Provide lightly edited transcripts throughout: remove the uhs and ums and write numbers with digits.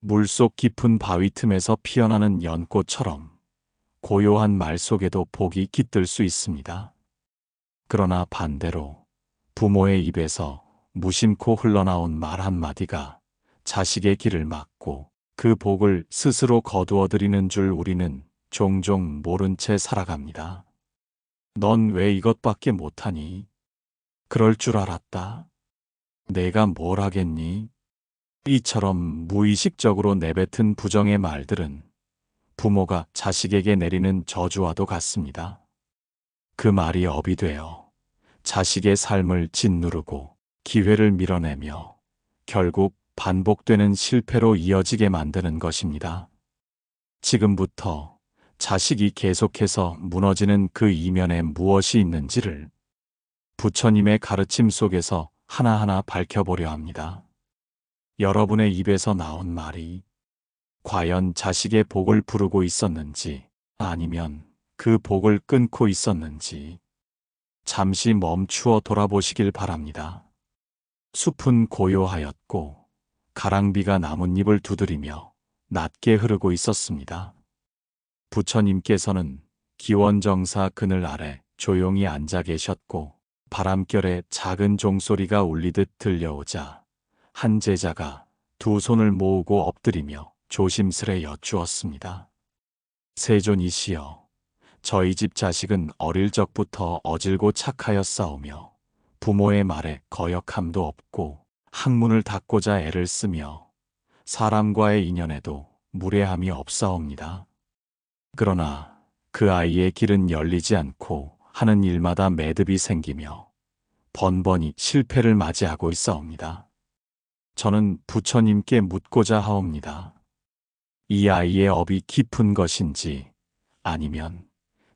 물속 깊은 바위 틈에서 피어나는 연꽃처럼 고요한 말 속에도 복이 깃들 수 있습니다. 그러나 반대로 부모의 입에서 무심코 흘러나온 말 한마디가 자식의 길을 막고 그 복을 스스로 거두어들이는 줄 우리는 종종 모른 채 살아갑니다. 넌 왜 이것밖에 못하니? 그럴 줄 알았다. 내가 뭘 하겠니? 이처럼 무의식적으로 내뱉은 부정의 말들은 부모가 자식에게 내리는 저주와도 같습니다. 그 말이 업이 되어 자식의 삶을 짓누르고 기회를 밀어내며 결국 반복되는 실패로 이어지게 만드는 것입니다. 지금부터 자식이 계속해서 무너지는 그 이면에 무엇이 있는지를 부처님의 가르침 속에서 하나하나 밝혀보려 합니다. 여러분의 입에서 나온 말이 과연 자식의 복을 부르고 있었는지 아니면 그 복을 끊고 있었는지 잠시 멈추어 돌아보시길 바랍니다. 숲은 고요하였고 가랑비가 나뭇잎을 두드리며 낮게 흐르고 있었습니다. 부처님께서는 기원정사 그늘 아래 조용히 앉아 계셨고 바람결에 작은 종소리가 울리듯 들려오자 한 제자가 두 손을 모으고 엎드리며 조심스레 여쭈었습니다. 세존이시여, 저희 집 자식은 어릴 적부터 어질고 착하였사오며 부모의 말에 거역함도 없고 학문을 닦고자 애를 쓰며 사람과의 인연에도 무례함이 없사옵니다. 그러나 그 아이의 길은 열리지 않고 하는 일마다 매듭이 생기며 번번이 실패를 맞이하고 있사옵니다. 저는 부처님께 묻고자 하옵니다. 이 아이의 업이 깊은 것인지 아니면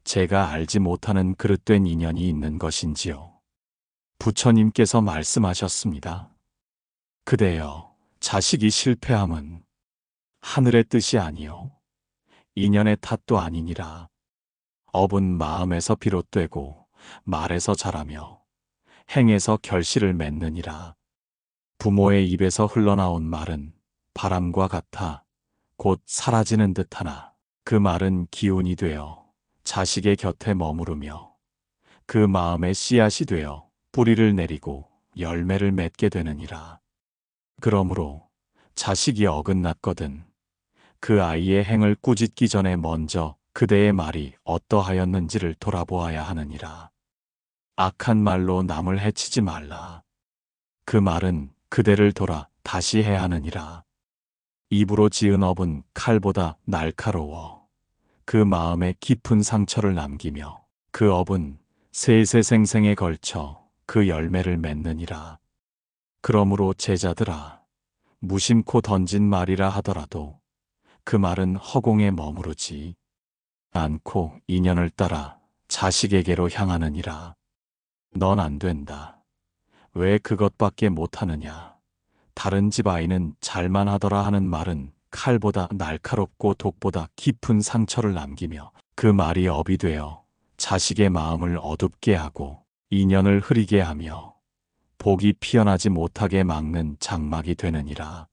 제가 알지 못하는 그릇된 인연이 있는 것인지요. 부처님께서 말씀하셨습니다. 그대여, 자식이 실패함은 하늘의 뜻이 아니요 인연의 탓도 아니니라. 업은 마음에서 비롯되고 말에서 자라며 행에서 결실을 맺느니라. 부모의 입에서 흘러나온 말은 바람과 같아 곧 사라지는 듯하나 그 말은 기운이 되어 자식의 곁에 머무르며 그 마음의 씨앗이 되어 뿌리를 내리고 열매를 맺게 되느니라. 그러므로 자식이 어긋났거든 그 아이의 행을 꾸짖기 전에 먼저 그대의 말이 어떠하였는지를 돌아보아야 하느니라. 악한 말로 남을 해치지 말라. 그 말은 그대를 돌아 다시 해야 하느니라. 입으로 지은 업은 칼보다 날카로워 그 마음에 깊은 상처를 남기며 그 업은 세세생생에 걸쳐 그 열매를 맺느니라. 그러므로 제자들아, 무심코 던진 말이라 하더라도 그 말은 허공에 머무르지 않고 인연을 따라 자식에게로 향하느니라. 넌 안 된다. 왜 그것밖에 못하느냐. 다른 집 아이는 잘만 하더라 하는 말은 칼보다 날카롭고 독보다 깊은 상처를 남기며 그 말이 업이 되어 자식의 마음을 어둡게 하고 인연을 흐리게 하며 복이 피어나지 못하게 막는 장막이 되느니라.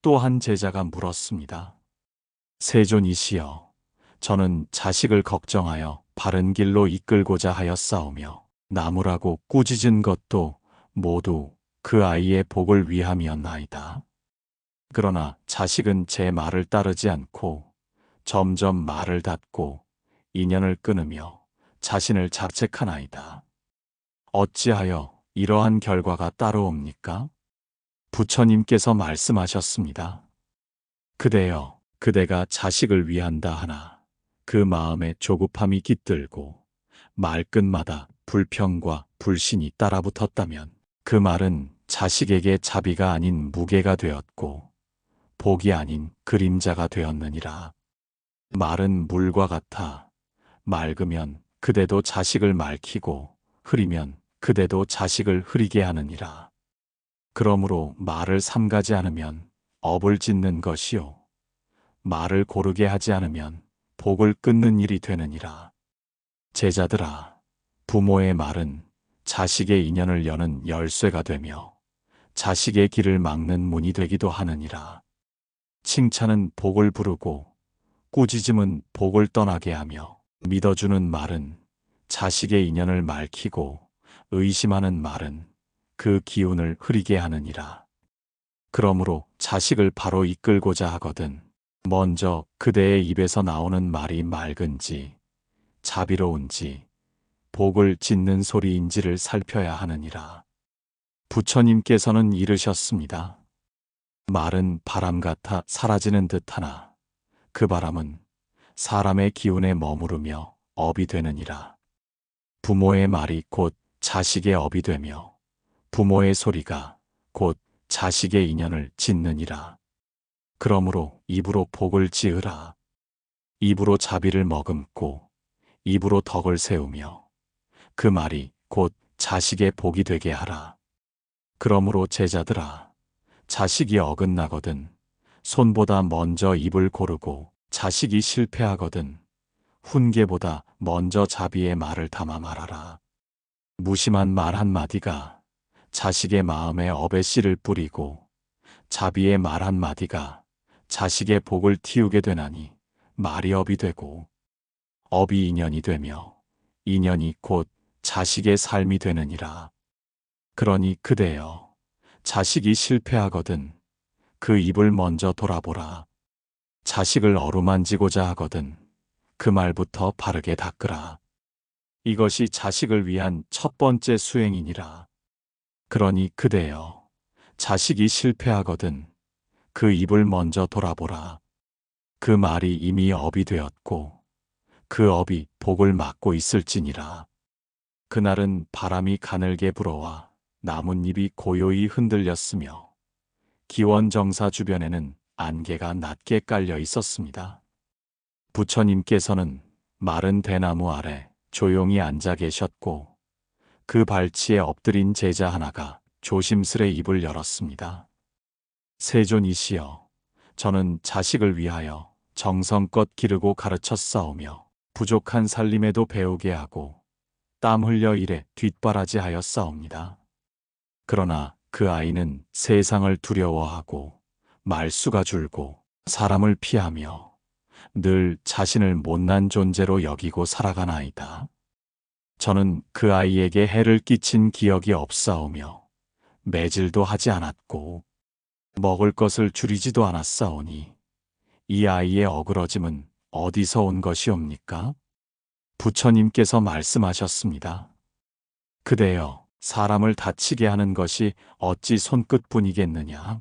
또 한 제자가 물었습니다. 세존이시여, 저는 자식을 걱정하여 바른 길로 이끌고자 하였사오며 나무라고 꾸짖은 것도 모두 그 아이의 복을 위함이었나이다. 그러나 자식은 제 말을 따르지 않고 점점 말을 닫고 인연을 끊으며 자신을 자책하나이다. 어찌하여 이러한 결과가 따라옵니까? 부처님께서 말씀하셨습니다. 그대여, 그대가 자식을 위한다 하나 그 마음에 조급함이 깃들고 말끝마다 불평과 불신이 따라붙었다면 그 말은 자식에게 자비가 아닌 무게가 되었고 복이 아닌 그림자가 되었느니라. 말은 물과 같아 맑으면 그대도 자식을 맑히고 흐리면 그대도 자식을 흐리게 하느니라. 그러므로 말을 삼가지 않으면 업을 짓는 것이요 말을 고르게 하지 않으면 복을 끊는 일이 되느니라. 제자들아, 부모의 말은 자식의 인연을 여는 열쇠가 되며 자식의 길을 막는 문이 되기도 하느니라. 칭찬은 복을 부르고 꾸짖음은 복을 떠나게 하며 믿어주는 말은 자식의 인연을 맑히고 의심하는 말은 그 기운을 흐리게 하느니라. 그러므로 자식을 바로 이끌고자 하거든 먼저 그대의 입에서 나오는 말이 맑은지 자비로운지 복을 짓는 소리인지를 살펴야 하느니라. 부처님께서는 이르셨습니다. 말은 바람 같아 사라지는 듯하나 그 바람은 사람의 기운에 머무르며 업이 되느니라. 부모의 말이 곧 자식의 업이 되며 부모의 소리가 곧 자식의 인연을 짓느니라. 그러므로 입으로 복을 지으라. 입으로 자비를 머금고 입으로 덕을 세우며 그 말이 곧 자식의 복이 되게 하라. 그러므로 제자들아, 자식이 어긋나거든 손보다 먼저 입을 고르고 자식이 실패하거든 훈계보다 먼저 자비의 말을 담아 말하라. 무심한 말 한마디가 자식의 마음에 업의 씨를 뿌리고 자비의 말 한마디가 자식의 복을 틔우게 되나니 말이 업이 되고 업이 인연이 되며 인연이 곧 자식의 삶이 되느니라. 그러니 그대여, 자식이 실패하거든 그 입을 먼저 돌아보라. 자식을 어루만지고자 하거든 그 말부터 바르게 닦으라. 이것이 자식을 위한 첫 번째 수행이니라. 그러니 그대여, 자식이 실패하거든 그 입을 먼저 돌아보라. 그 말이 이미 업이 되었고 그 업이 복을 막고 있을지니라. 그날은 바람이 가늘게 불어와 나뭇잎이 고요히 흔들렸으며 기원정사 주변에는 안개가 낮게 깔려 있었습니다. 부처님께서는 마른 대나무 아래 조용히 앉아 계셨고 그 발치에 엎드린 제자 하나가 조심스레 입을 열었습니다. 세존이시여, 저는 자식을 위하여 정성껏 기르고 가르쳤사오며 부족한 살림에도 배우게 하고 땀 흘려 일에 뒷바라지하였사옵니다. 그러나 그 아이는 세상을 두려워하고 말수가 줄고 사람을 피하며 늘 자신을 못난 존재로 여기고 살아가나이다. 저는 그 아이에게 해를 끼친 기억이 없사오며 매질도 하지 않았고 먹을 것을 줄이지도 않았사오니 이 아이의 어그러짐은 어디서 온 것이옵니까? 부처님께서 말씀하셨습니다. 그대여, 사람을 다치게 하는 것이 어찌 손끝뿐이겠느냐?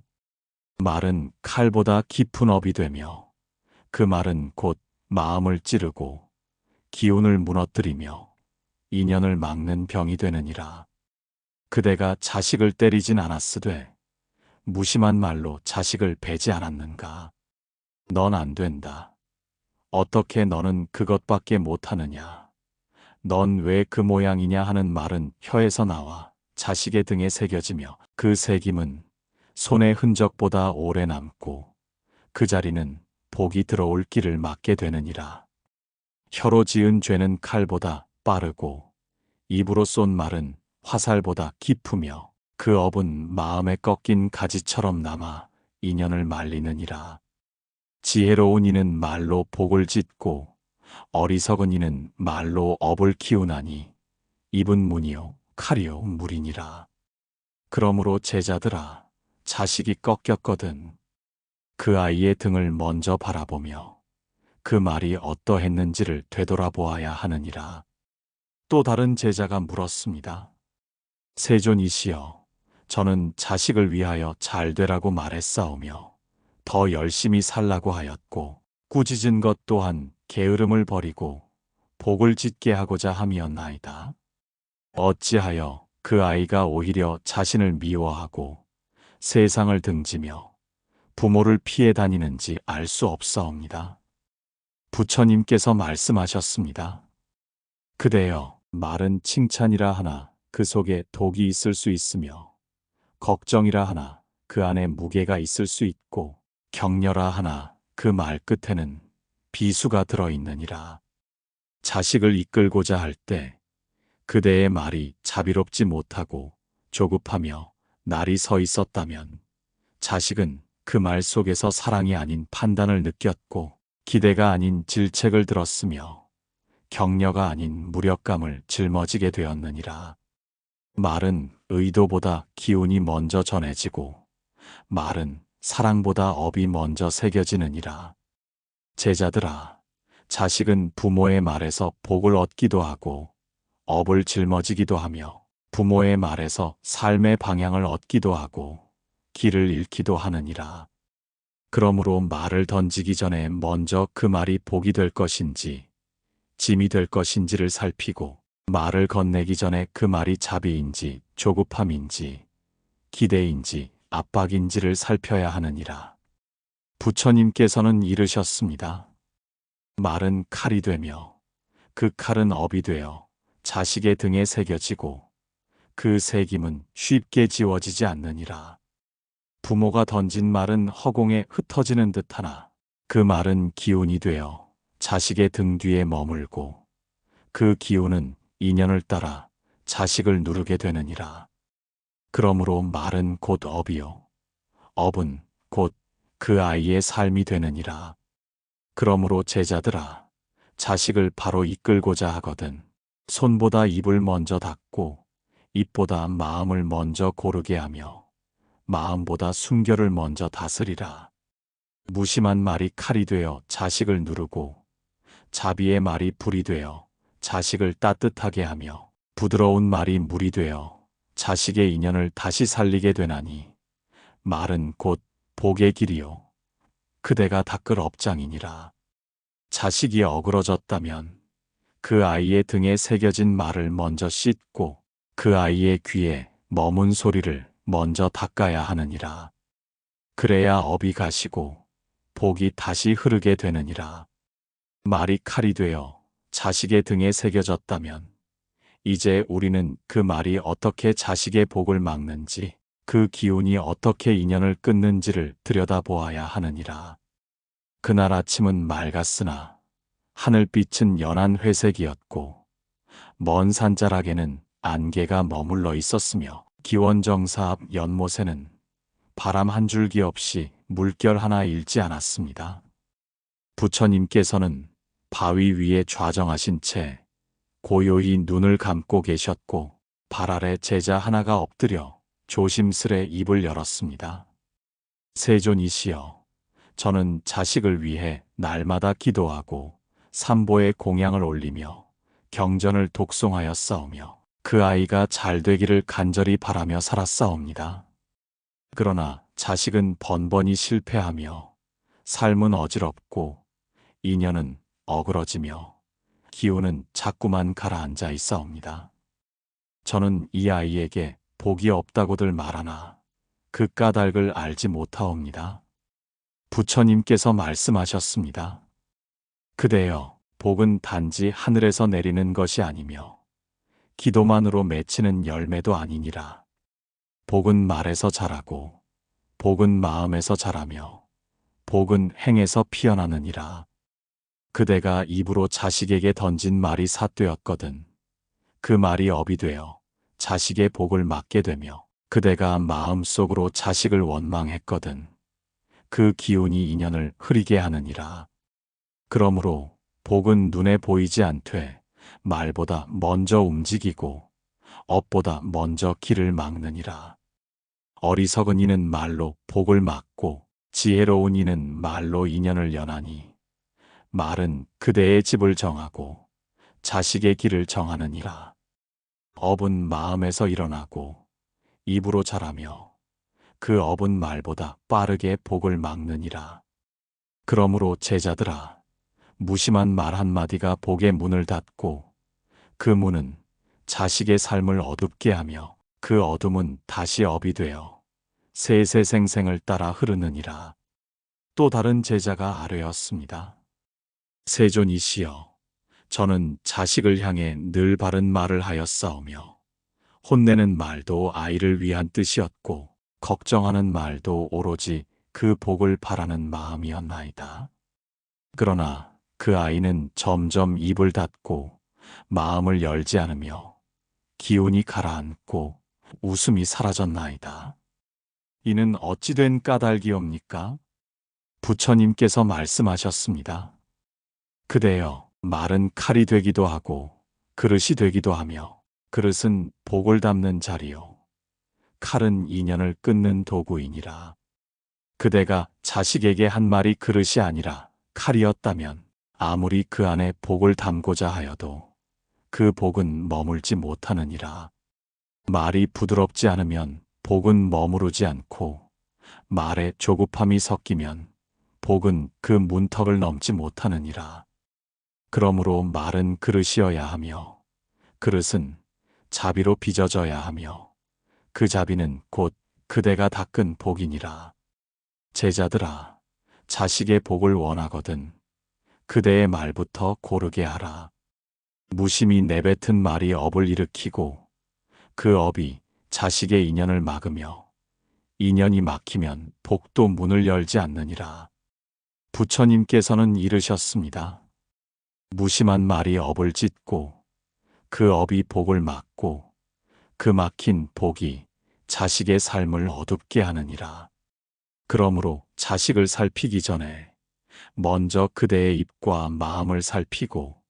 말은 칼보다 깊은 업이 되며 그 말은 곧 마음을 찌르고 기운을 무너뜨리며 인연을 막는 병이 되느니라. 그대가 자식을 때리진 않았으되 무심한 말로 자식을 베지 않았는가? 넌 안 된다. 어떻게 너는 그것밖에 못하느냐? 넌 왜 그 모양이냐 하는 말은 혀에서 나와 자식의 등에 새겨지며 그 새김은 손의 흔적보다 오래 남고 그 자리는 복이 들어올 길을 막게 되느니라. 혀로 지은 죄는 칼보다 빠르고 입으로 쏜 말은 화살보다 깊으며 그 업은 마음에 꺾인 가지처럼 남아 인연을 말리느니라. 지혜로운 이는 말로 복을 짓고 어리석은 이는 말로 업을 키우나니 입은 문이요 칼이요 물이니라. 그러므로 제자들아, 자식이 꺾였거든 그 아이의 등을 먼저 바라보며 그 말이 어떠했는지를 되돌아보아야 하느니라. 또 다른 제자가 물었습니다. 세존이시여, 저는 자식을 위하여 잘 되라고 말했사오며 더 열심히 살라고 하였고 꾸짖은 것 또한 게으름을 버리고 복을 짓게 하고자 함이었나이다. 어찌하여 그 아이가 오히려 자신을 미워하고 세상을 등지며 부모를 피해 다니는지 알 수 없사옵니다. 부처님께서 말씀하셨습니다. 그대여, 말은 칭찬이라 하나 그 속에 독이 있을 수 있으며 걱정이라 하나 그 안에 무게가 있을 수 있고 격려라 하나 그 말 끝에는 비수가 들어있느니라. 자식을 이끌고자 할 때 그대의 말이 자비롭지 못하고 조급하며 날이 서 있었다면 자식은 그 말 속에서 사랑이 아닌 판단을 느꼈고 기대가 아닌 질책을 들었으며 격려가 아닌 무력감을 짊어지게 되었느니라. 말은 의도보다 기운이 먼저 전해지고 말은 사랑보다 업이 먼저 새겨지느니라. 제자들아, 자식은 부모의 말에서 복을 얻기도 하고 업을 짊어지기도 하며 부모의 말에서 삶의 방향을 얻기도 하고 길을 잃기도 하느니라. 그러므로 말을 던지기 전에 먼저 그 말이 복이 될 것인지 짐이 될 것인지를 살피고 말을 건네기 전에 그 말이 자비인지 조급함인지 기대인지 압박인지를 살펴야 하느니라. 부처님께서는 이르셨습니다. 말은 칼이 되며 그 칼은 업이 되어 자식의 등에 새겨지고 그 새김은 쉽게 지워지지 않느니라. 부모가 던진 말은 허공에 흩어지는 듯하나 그 말은 기운이 되어 자식의 등 뒤에 머물고 그 기운은 인연을 따라 자식을 누르게 되느니라. 그러므로 말은 곧 업이요 업은 곧 그 아이의 삶이 되느니라. 그러므로 제자들아, 자식을 바로 이끌고자 하거든 손보다 입을 먼저 닫고 입보다 마음을 먼저 고르게 하며 마음보다 순결을 먼저 다스리라. 무심한 말이 칼이 되어 자식을 누르고 자비의 말이 불이 되어 자식을 따뜻하게 하며 부드러운 말이 물이 되어 자식의 인연을 다시 살리게 되나니 말은 곧 복의 길이요 그대가 닦을 업장이니라. 자식이 어그러졌다면 그 아이의 등에 새겨진 말을 먼저 씻고 그 아이의 귀에 머문 소리를 먼저 닦아야 하느니라. 그래야 업이 가시고 복이 다시 흐르게 되느니라. 말이 칼이 되어 자식의 등에 새겨졌다면 이제 우리는 그 말이 어떻게 자식의 복을 막는지 그 기운이 어떻게 인연을 끊는지를 들여다보아야 하느니라. 그날 아침은 맑았으나 하늘빛은 연한 회색이었고 먼 산자락에는 안개가 머물러 있었으며 기원정사 앞 연못에는 바람 한 줄기 없이 물결 하나 일지 않았습니다. 부처님께서는 바위 위에 좌정하신 채 고요히 눈을 감고 계셨고 발 아래 제자 하나가 엎드려 조심스레 입을 열었습니다. 세존이시여, 저는 자식을 위해 날마다 기도하고 삼보의 공양을 올리며 경전을 독송하였사오며 그 아이가 잘 되기를 간절히 바라며 살았사옵니다. 그러나 자식은 번번이 실패하며 삶은 어지럽고 인연은 어그러지며 기운은 자꾸만 가라앉아 있사옵니다. 저는 이 아이에게 복이 없다고들 말하나 그 까닭을 알지 못하옵니다. 부처님께서 말씀하셨습니다. 그대여, 복은 단지 하늘에서 내리는 것이 아니며 기도만으로 맺히는 열매도 아니니라. 복은 말에서 자라고 복은 마음에서 자라며 복은 행에서 피어나느니라. 그대가 입으로 자식에게 던진 말이 삿되었거든 그 말이 업이 되어 자식의 복을 막게 되며 그대가 마음속으로 자식을 원망했거든 그 기운이 인연을 흐리게 하느니라. 그러므로 복은 눈에 보이지 않되 말보다 먼저 움직이고 업보다 먼저 길을 막느니라. 어리석은 이는 말로 복을 막고 지혜로운 이는 말로 인연을 연하니 말은 그대의 집을 정하고 자식의 길을 정하느니라. 업은 마음에서 일어나고 입으로 자라며 그 업은 말보다 빠르게 복을 막느니라. 그러므로 제자들아, 무심한 말 한마디가 복의 문을 닫고 그 문은 자식의 삶을 어둡게 하며 그 어둠은 다시 업이 되어 세세생생을 따라 흐르느니라. 또 다른 제자가 아뢰었습니다. 세존이시여, 저는 자식을 향해 늘 바른 말을 하였사오며 혼내는 말도 아이를 위한 뜻이었고 걱정하는 말도 오로지 그 복을 바라는 마음이었나이다. 그러나 그 아이는 점점 입을 닫고 마음을 열지 않으며 기운이 가라앉고 웃음이 사라졌나이다. 이는 어찌 된 까닭이옵니까? 부처님께서 말씀하셨습니다. 그대여, 말은 칼이 되기도 하고 그릇이 되기도 하며, 그릇은 복을 담는 자리요, 칼은 인연을 끊는 도구이니라. 그대가 자식에게 한 말이 그릇이 아니라 칼이었다면 아무리 그 안에 복을 담고자 하여도 그 복은 머물지 못하느니라. 말이 부드럽지 않으면 복은 머무르지 않고, 말에 조급함이 섞이면 복은 그 문턱을 넘지 못하느니라. 그러므로 말은 그릇이어야 하며, 그릇은 자비로 빚어져야 하며, 그 자비는 곧 그대가 닦은 복이니라. 제자들아, 자식의 복을 원하거든 그대의 말부터 고르게 하라. 무심히 내뱉은 말이 업을 일으키고 그 업이 자식의 인연을 막으며, 인연이 막히면 복도 문을 열지 않느니라. 부처님께서는 이르셨습니다. 무심한 말이 업을 짓고 그 업이 복을 막고 그 막힌 복이 자식의 삶을 어둡게 하느니라. 그러므로 자식을 살피기 전에 먼저 그대의 입과 마음을 살피고,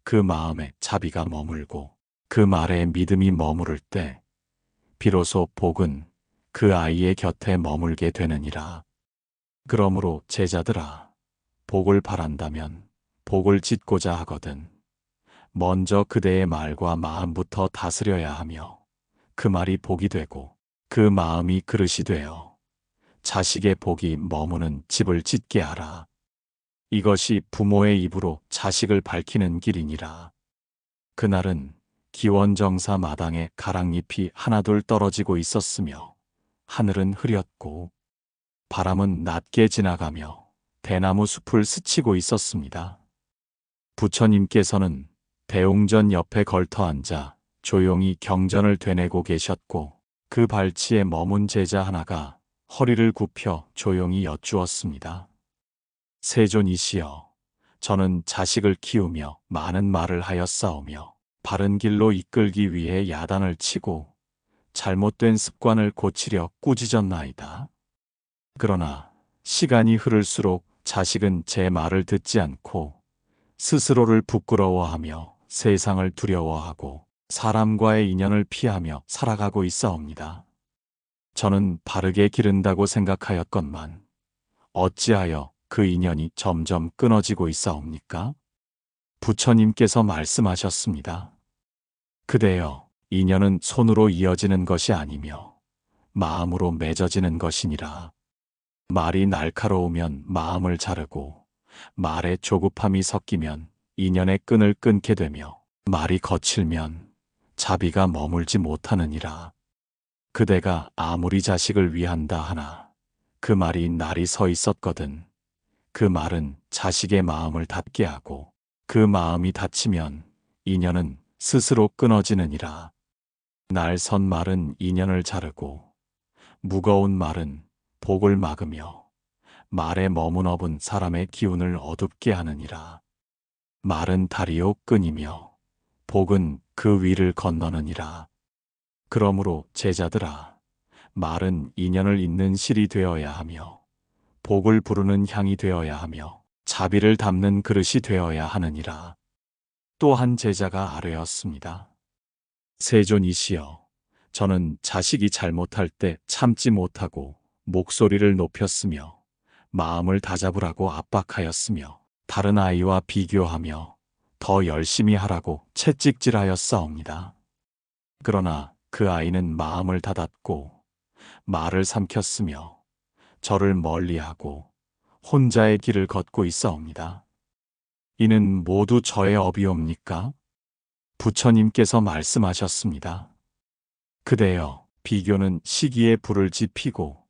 그 마음에 자비가 머물고 그 말에 믿음이 머무를 때 비로소 복은 그 아이의 곁에 머물게 되느니라. 그러므로 제자들아, 복을 바란다면 복을 짓고자 하거든 먼저 그대의 말과 마음부터 다스려야 하며, 그 말이 복이 되고 그 마음이 그릇이 되어 자식의 복이 머무는 집을 짓게 하라. 이것이 부모의 입으로 자식을 밝히는 길이니라. 그날은 기원정사 마당에 가랑잎이 하나둘 떨어지고 있었으며, 하늘은 흐렸고 바람은 낮게 지나가며 대나무 숲을 스치고 있었습니다. 부처님께서는 대웅전 옆에 걸터 앉아 조용히 경전을 되뇌고 계셨고, 그 발치에 머문 제자 하나가 허리를 굽혀 조용히 여쭈었습니다. 세존이시여, 저는 자식을 키우며 많은 말을 하였사오며 바른 길로 이끌기 위해 야단을 치고 잘못된 습관을 고치려 꾸짖었나이다. 그러나 시간이 흐를수록 자식은 제 말을 듣지 않고 스스로를 부끄러워하며 세상을 두려워하고 사람과의 인연을 피하며 살아가고 있사옵니다. 저는 바르게 기른다고 생각하였건만 어찌하여 그 인연이 점점 끊어지고 있사옵니까? 부처님께서 말씀하셨습니다. 그대여, 인연은 손으로 이어지는 것이 아니며 마음으로 맺어지는 것이니라. 말이 날카로우면 마음을 자르고, 말에 조급함이 섞이면 인연의 끈을 끊게 되며, 말이 거칠면 자비가 머물지 못하느니라. 그대가 아무리 자식을 위한다 하나 그 말이 날이 서 있었거든 그 말은 자식의 마음을 닫게 하고, 그 마음이 닫히면 인연은 스스로 끊어지느니라. 날 선 말은 인연을 자르고, 무거운 말은 복을 막으며, 말에 머문 업은 사람의 기운을 어둡게 하느니라. 말은 다리요 끈이며 복은 그 위를 건너느니라. 그러므로 제자들아, 말은 인연을 잇는 실이 되어야 하며, 복을 부르는 향이 되어야 하며, 자비를 담는 그릇이 되어야 하느니라. 또 한 제자가 아뢰었습니다. 세존이시여, 저는 자식이 잘못할 때 참지 못하고 목소리를 높였으며, 마음을 다잡으라고 압박하였으며, 다른 아이와 비교하며 더 열심히 하라고 채찍질하였사옵니다. 그러나 그 아이는 마음을 닫았고 말을 삼켰으며 저를 멀리하고 혼자의 길을 걷고 있사옵니다. 이는 모두 저의 업이옵니까? 부처님께서 말씀하셨습니다. 그대여, 비교는 시기에 불을 지피고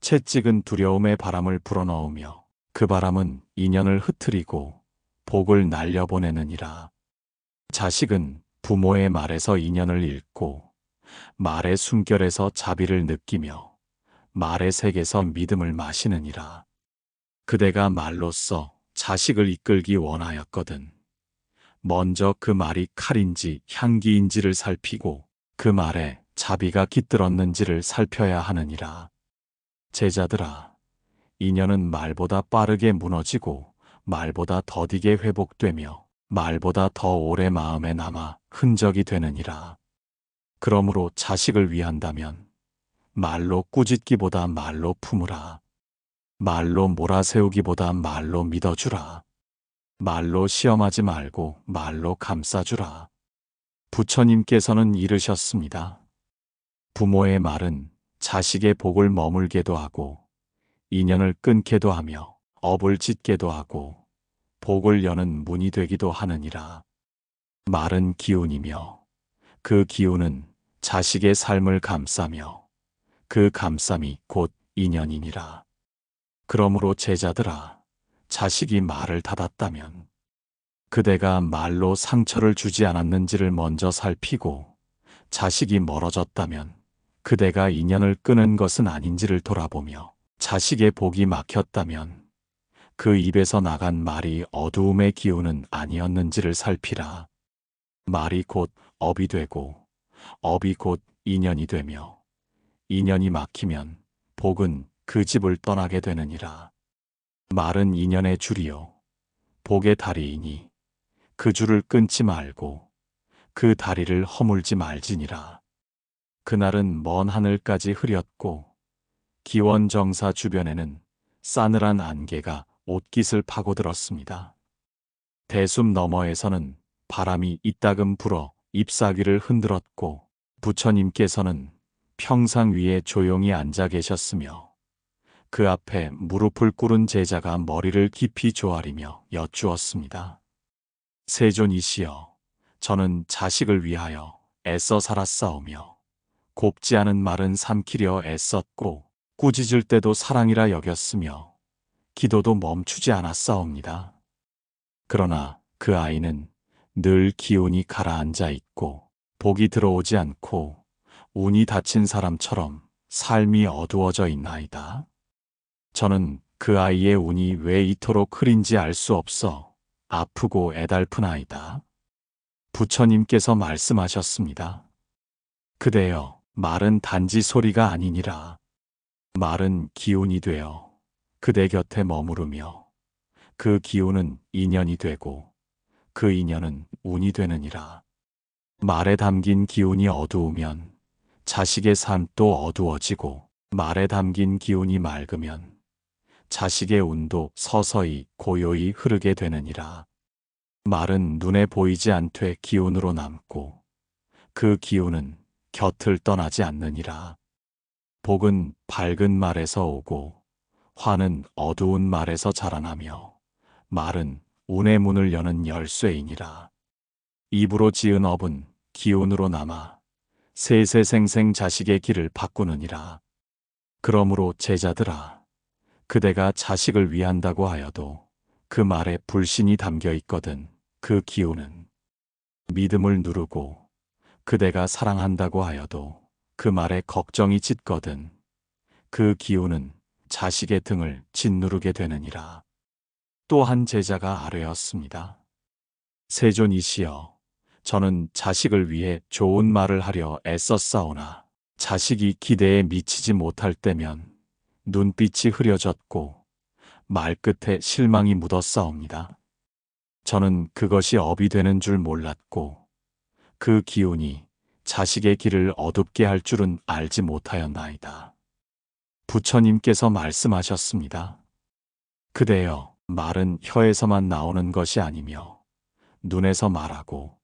채찍은 두려움의 바람을 불어넣으며 그 바람은 인연을 흐트리고 복을 날려보내느니라. 자식은 부모의 말에서 인연을 잃고 말의 숨결에서 자비를 느끼며 말의 색에서 믿음을 마시느니라. 그대가 말로써 자식을 이끌기 원하였거든 먼저 그 말이 칼인지 향기인지를 살피고 그 말에 자비가 깃들었는지를 살펴야 하느니라. 제자들아, 인연은 말보다 빠르게 무너지고 말보다 더디게 회복되며 말보다 더 오래 마음에 남아 흔적이 되느니라. 그러므로 자식을 위한다면 말로 꾸짖기보다 말로 품으라. 말로 몰아세우기보다 말로 믿어주라. 말로 시험하지 말고 말로 감싸주라. 부처님께서는 이르셨습니다. 부모의 말은 자식의 복을 머물게도 하고 인연을 끊게도 하며 업을 짓게도 하고 복을 여는 문이 되기도 하느니라. 말은 기운이며 그 기운은 자식의 삶을 감싸며 그 감쌈이 곧 인연이니라. 그러므로 제자들아, 자식이 말을 닫았다면 그대가 말로 상처를 주지 않았는지를 먼저 살피고, 자식이 멀어졌다면 그대가 인연을 끊은 것은 아닌지를 돌아보며, 자식의 복이 막혔다면 그 입에서 나간 말이 어두움의 기운은 아니었는지를 살피라. 말이 곧 업이 되고 업이 곧 인연이 되며 인연이 막히면 복은 그 집을 떠나게 되느니라. 말은 인연의 줄이요 복의 다리이니 그 줄을 끊지 말고 그 다리를 허물지 말지니라. 그날은 먼 하늘까지 흐렸고 기원정사 주변에는 싸늘한 안개가 옷깃을 파고들었습니다. 대숲 너머에서는 바람이 이따금 불어 잎사귀를 흔들었고 부처님께서는 평상 위에 조용히 앉아 계셨으며 그 앞에 무릎을 꿇은 제자가 머리를 깊이 조아리며 여쭈었습니다. 세존이시여, 저는 자식을 위하여 애써 살았사오며 곱지 않은 말은 삼키려 애썼고 꾸짖을 때도 사랑이라 여겼으며 기도도 멈추지 않았사옵니다. 그러나 그 아이는 늘 기운이 가라앉아 있고 복이 들어오지 않고 운이 닫힌 사람처럼 삶이 어두워져 있나이다. 저는 그 아이의 운이 왜 이토록 흐린지 알 수 없어 아프고 애달픈 아이다. 부처님께서 말씀하셨습니다. 그대여, 말은 단지 소리가 아니니라. 말은 기운이 되어 그대 곁에 머무르며 그 기운은 인연이 되고 그 인연은 운이 되느니라. 말에 담긴 기운이 어두우면 자식의 삶도 어두워지고 말에 담긴 기운이 맑으면 자식의 운도 서서히 고요히 흐르게 되느니라. 말은 눈에 보이지 않되 기운으로 남고 그 기운은 곁을 떠나지 않느니라. 복은 밝은 말에서 오고 화는 어두운 말에서 자라나며 말은 운의 문을 여는 열쇠이니라. 입으로 지은 업은 기운으로 남아 세세생생 자식의 길을 바꾸느니라. 그러므로 제자들아, 그대가 자식을 위한다고 하여도 그 말에 불신이 담겨 있거든 그 기운은 믿음을 누르고, 그대가 사랑한다고 하여도 그 말에 걱정이 짙거든 그 기운은 자식의 등을 짓누르게 되느니라. 또 한 제자가 아뢰었습니다. 세존이시여, 저는 자식을 위해 좋은 말을 하려 애썼사오나 자식이 기대에 미치지 못할 때면 눈빛이 흐려졌고 말끝에 실망이 묻었사옵니다. 저는 그것이 업이 되는 줄 몰랐고 그 기운이 자식의 길을 어둡게 할 줄은 알지 못하였나이다. 부처님께서 말씀하셨습니다. 그대여, 말은 혀에서만 나오는 것이 아니며 눈에서 말하고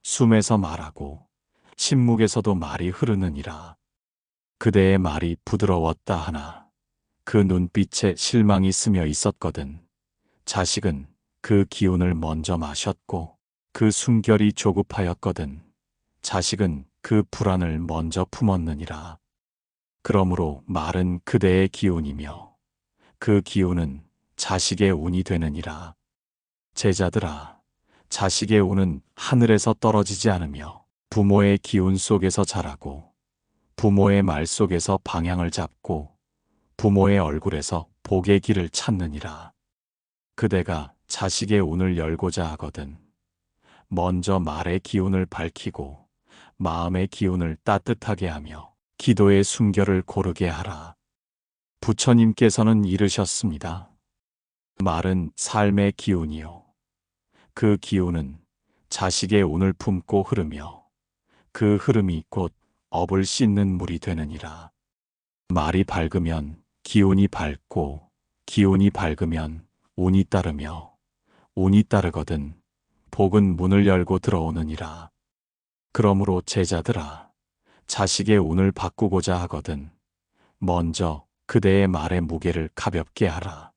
숨에서 말하고 침묵에서도 말이 흐르느니라. 그대의 말이 부드러웠다 하나 그 눈빛에 실망이 스며 있었거든 자식은 그 기운을 먼저 마셨고 그 숨결이 조급하였거든 자식은 그 불안을 먼저 품었느니라. 그러므로 말은 그대의 기운이며 그 기운은 자식의 운이 되느니라. 제자들아, 자식의 운은 하늘에서 떨어지지 않으며 부모의 기운 속에서 자라고 부모의 말 속에서 방향을 잡고 부모의 얼굴에서 복의 길을 찾느니라. 그대가 자식의 운을 열고자 하거든 먼저 말의 기운을 밝히고 마음의 기운을 따뜻하게 하며 기도의 순결을 고르게 하라. 부처님께서는 이르셨습니다. 말은 삶의 기운이요. 그 기운은 자식의 운을 품고 흐르며 그 흐름이 곧 업을 씻는 물이 되느니라. 말이 밝으면 기운이 밝고 기운이 밝으면 운이 따르며 운이 따르거든 복은 문을 열고 들어오느니라. 그러므로 제자들아, 자식의 운을 바꾸고자 하거든 먼저 그대의 말의 무게를 가볍게 하라.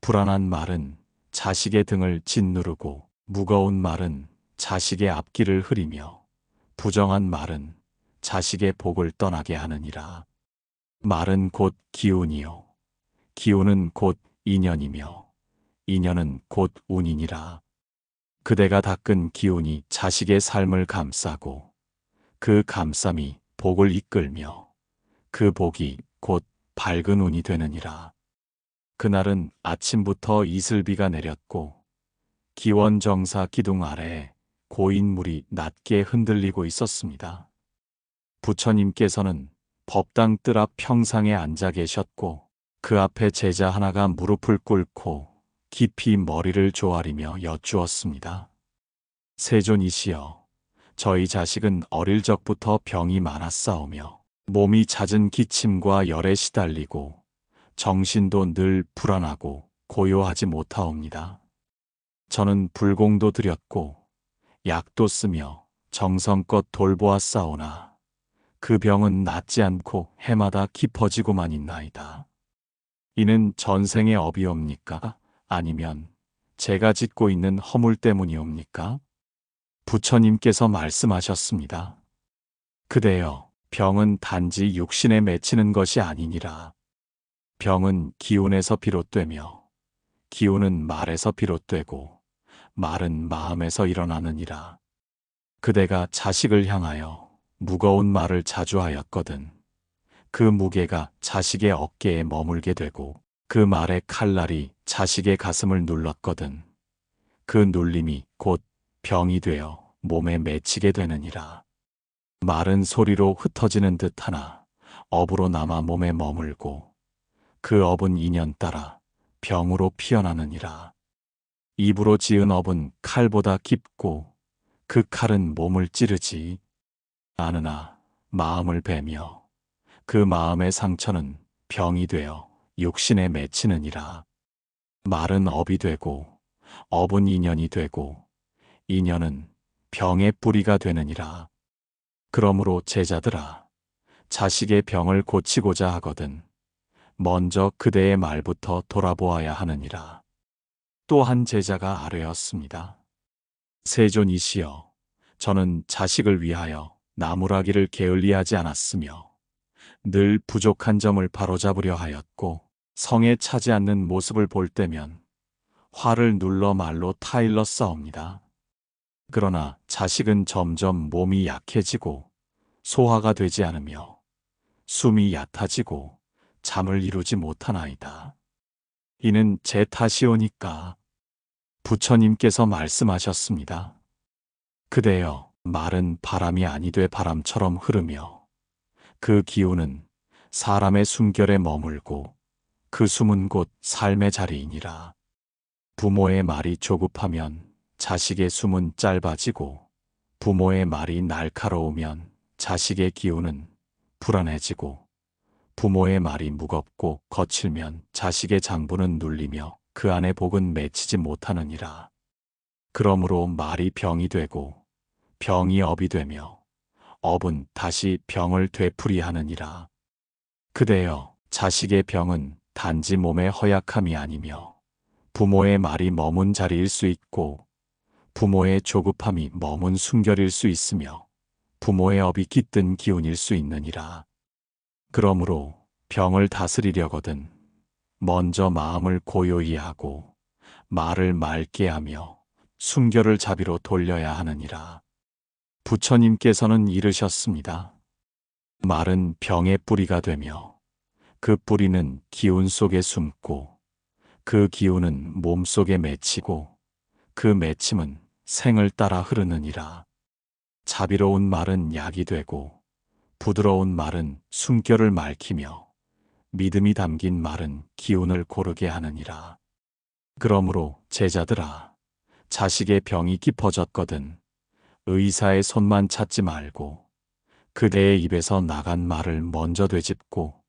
불안한 말은 자식의 등을 짓누르고 무거운 말은 자식의 앞길을 흐리며 부정한 말은 자식의 복을 떠나게 하느니라. 말은 곧 기운이요. 기운은 곧 인연이며 인연은 곧 운이니라. 그대가 닦은 기운이 자식의 삶을 감싸고 그 감쌈이 복을 이끌며 그 복이 곧 밝은 운이 되느니라. 그날은 아침부터 이슬비가 내렸고 기원정사 기둥 아래에 고인물이 낮게 흔들리고 있었습니다. 부처님께서는 법당 뜰 앞 평상에 앉아 계셨고 그 앞에 제자 하나가 무릎을 꿇고 깊이 머리를 조아리며 여쭈었습니다. 세존이시여, 저희 자식은 어릴 적부터 병이 많았사오며 몸이 잦은 기침과 열에 시달리고 정신도 늘 불안하고 고요하지 못하옵니다. 저는 불공도 드렸고 약도 쓰며 정성껏 돌보았사오나 그 병은 낫지 않고 해마다 깊어지고만 있나이다. 이는 전생의 업이옵니까? 아니면 제가 짓고 있는 허물 때문이옵니까? 부처님께서 말씀하셨습니다. 그대여, 병은 단지 육신에 맺히는 것이 아니니라. 병은 기운에서 비롯되며 기운은 말에서 비롯되고 말은 마음에서 일어나느니라. 그대가 자식을 향하여 무거운 말을 자주 하였거든 그 무게가 자식의 어깨에 머물게 되고 그 말의 칼날이 자식의 가슴을 눌렀거든 그 눌림이 곧 병이 되어 몸에 맺히게 되느니라. 말은 소리로 흩어지는 듯하나 업으로 남아 몸에 머물고 그 업은 인연 따라 병으로 피어나느니라. 입으로 지은 업은 칼보다 깊고 그 칼은 몸을 찌르지 않으나 마음을 베며 그 마음의 상처는 병이 되어 육신에 맺히느니라. 말은 업이 되고 업은 인연이 되고 인연은 병의 뿌리가 되느니라. 그러므로 제자들아, 자식의 병을 고치고자 하거든 먼저 그대의 말부터 돌아보아야 하느니라. 또 한 제자가 아뢰었습니다. 세존이시여, 저는 자식을 위하여 나무라기를 게을리하지 않았으며 늘 부족한 점을 바로잡으려 하였고 성에 차지 않는 모습을 볼 때면 화를 눌러 말로 타일러 싸웁니다. 그러나 자식은 점점 몸이 약해지고 소화가 되지 않으며 숨이 얕아지고 잠을 이루지 못하나이다. 이는 제 탓이오니까. 부처님께서 말씀하셨습니다. 그대여, 말은 바람이 아니되 바람처럼 흐르며 그 기운은 사람의 숨결에 머물고 그 숨은 곧 삶의 자리이니라. 부모의 말이 조급하면 자식의 숨은 짧아지고 부모의 말이 날카로우면 자식의 기운은 불안해지고 부모의 말이 무겁고 거칠면 자식의 장부는 눌리며 그 안에 복은 맺히지 못하느니라. 그러므로 말이 병이 되고 병이 업이 되며 업은 다시 병을 되풀이하느니라. 그대여, 자식의 병은 단지 몸의 허약함이 아니며 부모의 말이 머문 자리일 수 있고 부모의 조급함이 머문 순결일 수 있으며 부모의 업이 깃든 기운일 수 있느니라. 그러므로 병을 다스리려거든 먼저 마음을 고요히 하고 말을 맑게 하며 순결을 자비로 돌려야 하느니라. 부처님께서는 이르셨습니다. 말은 병의 뿌리가 되며 그 뿌리는 기운 속에 숨고 그 기운은 몸 속에 맺히고 그 맺힘은 생을 따라 흐르느니라. 자비로운 말은 약이 되고 부드러운 말은 숨결을 맑히며 믿음이 담긴 말은 기운을 고르게 하느니라. 그러므로 제자들아, 자식의 병이 깊어졌거든 의사의 손만 찾지 말고 그대의 입에서 나간 말을 먼저 되짚고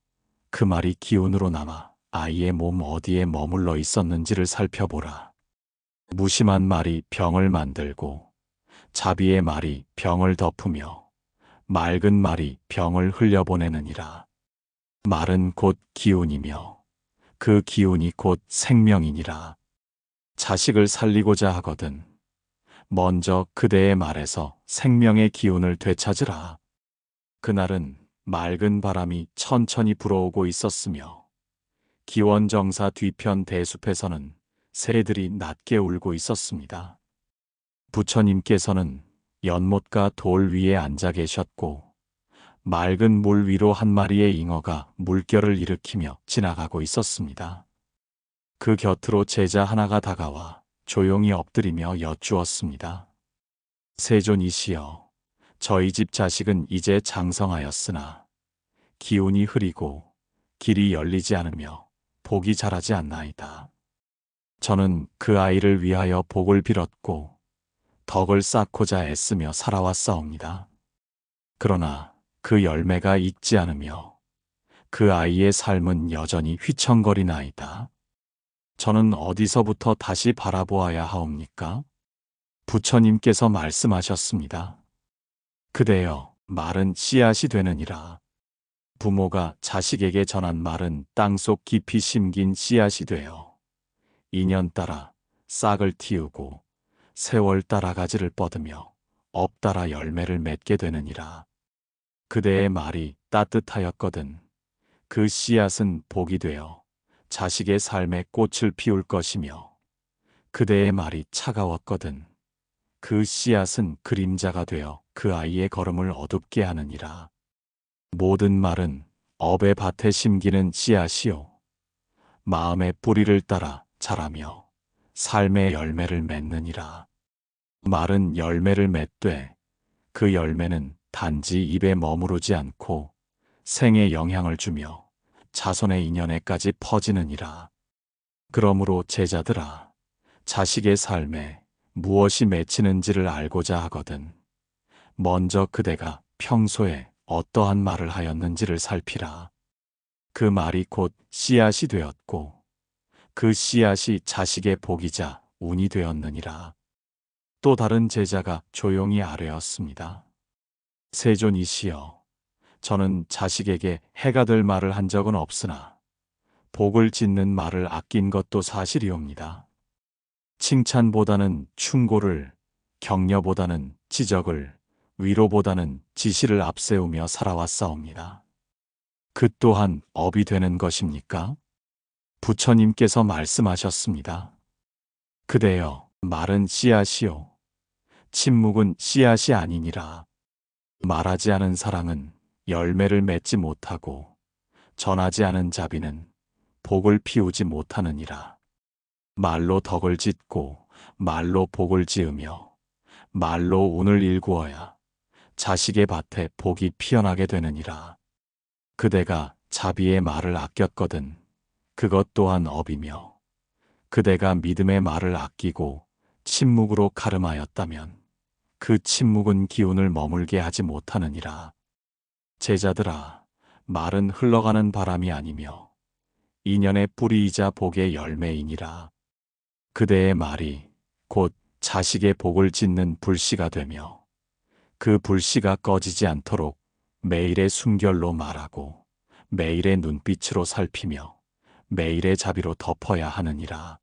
그 말이 기운으로 남아 아이의 몸 어디에 머물러 있었는지를 살펴보라. 무심한 말이 병을 만들고 자비의 말이 병을 덮으며 맑은 말이 병을 흘려보내느니라. 말은 곧 기운이며 그 기운이 곧 생명이니라. 자식을 살리고자 하거든 먼저 그대의 말에서 생명의 기운을 되찾으라. 그날은 맑은 바람이 천천히 불어오고 있었으며 기원정사 뒤편 대숲에서는 새들이 낮게 울고 있었습니다. 부처님께서는 연못가 돌 위에 앉아 계셨고 맑은 물 위로 한 마리의 잉어가 물결을 일으키며 지나가고 있었습니다. 그 곁으로 제자 하나가 다가와 조용히 엎드리며 여쭈었습니다. 세존이시여, 저희 집 자식은 이제 장성하였으나 기운이 흐리고 길이 열리지 않으며 복이 자라지 않나이다. 저는 그 아이를 위하여 복을 빌었고 덕을 쌓고자 애쓰며 살아왔사옵니다. 그러나 그 열매가 익지 않으며 그 아이의 삶은 여전히 휘청거리나이다. 저는 어디서부터 다시 바라보아야 하옵니까? 부처님께서 말씀하셨습니다. 그대여, 말은 씨앗이 되느니라. 부모가 자식에게 전한 말은 땅속 깊이 심긴 씨앗이 되어 인연 따라 싹을 틔우고 세월 따라 가지를 뻗으며 업 따라 열매를 맺게 되느니라. 그대의 말이 따뜻하였거든 그 씨앗은 복이 되어 자식의 삶에 꽃을 피울 것이며 그대의 말이 차가웠거든 그 씨앗은 그림자가 되어 그 아이의 걸음을 어둡게 하느니라. 모든 말은 업의 밭에 심기는 씨앗이요 마음의 뿌리를 따라 자라며 삶의 열매를 맺느니라. 말은 열매를 맺되 그 열매는 단지 입에 머무르지 않고 생에 영향을 주며 자손의 인연에까지 퍼지느니라. 그러므로 제자들아, 자식의 삶에 무엇이 맺히는지를 알고자 하거든 먼저 그대가 평소에 어떠한 말을 하였는지를 살피라. 그 말이 곧 씨앗이 되었고 그 씨앗이 자식의 복이자 운이 되었느니라. 또 다른 제자가 조용히 아뢰었습니다. 세존이시여, 저는 자식에게 해가 될 말을 한 적은 없으나 복을 짓는 말을 아낀 것도 사실이옵니다. 칭찬보다는 충고를, 격려보다는 지적을, 위로보다는 지시를 앞세우며 살아왔사옵니다. 그 또한 업이 되는 것입니까? 부처님께서 말씀하셨습니다. 그대여, 말은 씨앗이요 침묵은 씨앗이 아니니라. 말하지 않은 사랑은 열매를 맺지 못하고 전하지 않은 자비는 복을 피우지 못하느니라. 말로 덕을 짓고 말로 복을 지으며 말로 운을 일구어야 자식의 밭에 복이 피어나게 되느니라. 그대가 자비의 말을 아꼈거든 그것 또한 업이며 그대가 믿음의 말을 아끼고 침묵으로 가름하였다면 그 침묵은 기운을 머물게 하지 못하느니라. 제자들아, 말은 흘러가는 바람이 아니며 인연의 뿌리이자 복의 열매이니라. 그대의 말이 곧 자식의 복을 짓는 불씨가 되며 그 불씨가 꺼지지 않도록 매일의 순결로 말하고 매일의 눈빛으로 살피며 매일의 자비로 덮어야 하느니라.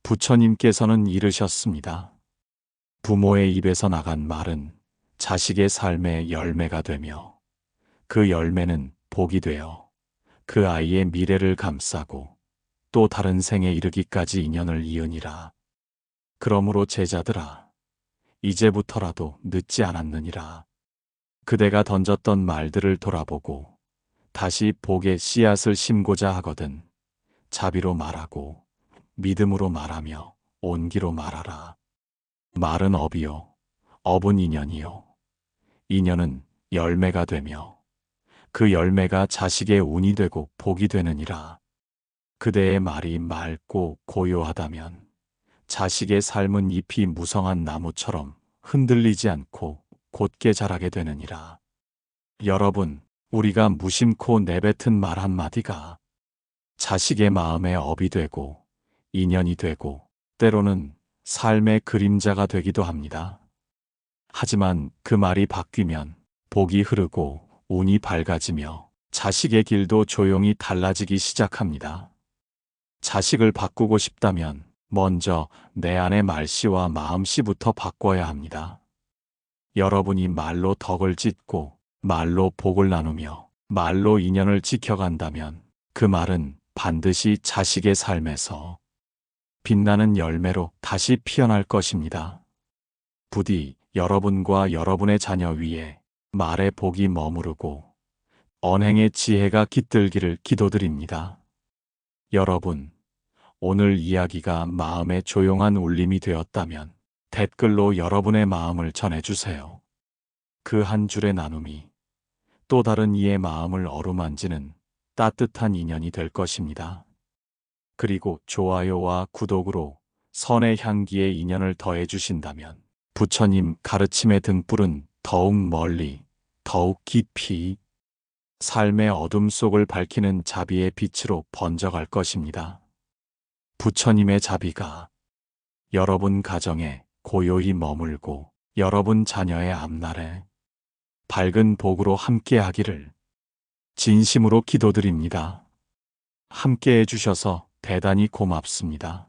부처님께서는 이르셨습니다. 부모의 입에서 나간 말은 자식의 삶의 열매가 되며 그 열매는 복이 되어 그 아이의 미래를 감싸고 또 다른 생에 이르기까지 인연을 이으니라. 그러므로 제자들아, 이제부터라도 늦지 않았느니라. 그대가 던졌던 말들을 돌아보고 다시 복의 씨앗을 심고자 하거든 자비로 말하고 믿음으로 말하며 온기로 말하라. 말은 업이요 업은 인연이요 인연은 열매가 되며 그 열매가 자식의 운이 되고 복이 되느니라. 그대의 말이 맑고 고요하다면 자식의 삶은 잎이 무성한 나무처럼 흔들리지 않고 곧게 자라게 되느니라. 여러분, 우리가 무심코 내뱉은 말 한마디가 자식의 마음에 업이 되고 인연이 되고 때로는 삶의 그림자가 되기도 합니다. 하지만 그 말이 바뀌면 복이 흐르고 운이 밝아지며 자식의 길도 조용히 달라지기 시작합니다. 자식을 바꾸고 싶다면 먼저 내 안의 말씨와 마음씨부터 바꿔야 합니다. 여러분이 말로 덕을 짓고 말로 복을 나누며 말로 인연을 지켜간다면 그 말은 반드시 자식의 삶에서 빛나는 열매로 다시 피어날 것입니다. 부디 여러분과 여러분의 자녀 위에 말의 복이 머무르고 언행의 지혜가 깃들기를 기도드립니다. 여러분, 오늘 이야기가 마음에 조용한 울림이 되었다면 댓글로 여러분의 마음을 전해주세요. 그 한 줄의 나눔이 또 다른 이의 마음을 어루만지는 따뜻한 인연이 될 것입니다. 그리고 좋아요와 구독으로 선의 향기에 인연을 더해 주신다면 부처님 가르침의 등불은 더욱 멀리, 더욱 깊이 삶의 어둠 속을 밝히는 자비의 빛으로 번져갈 것입니다. 부처님의 자비가 여러분 가정에 고요히 머물고 여러분 자녀의 앞날에 밝은 복으로 함께하기를 진심으로 기도드립니다. 함께해 주셔서 대단히 고맙습니다.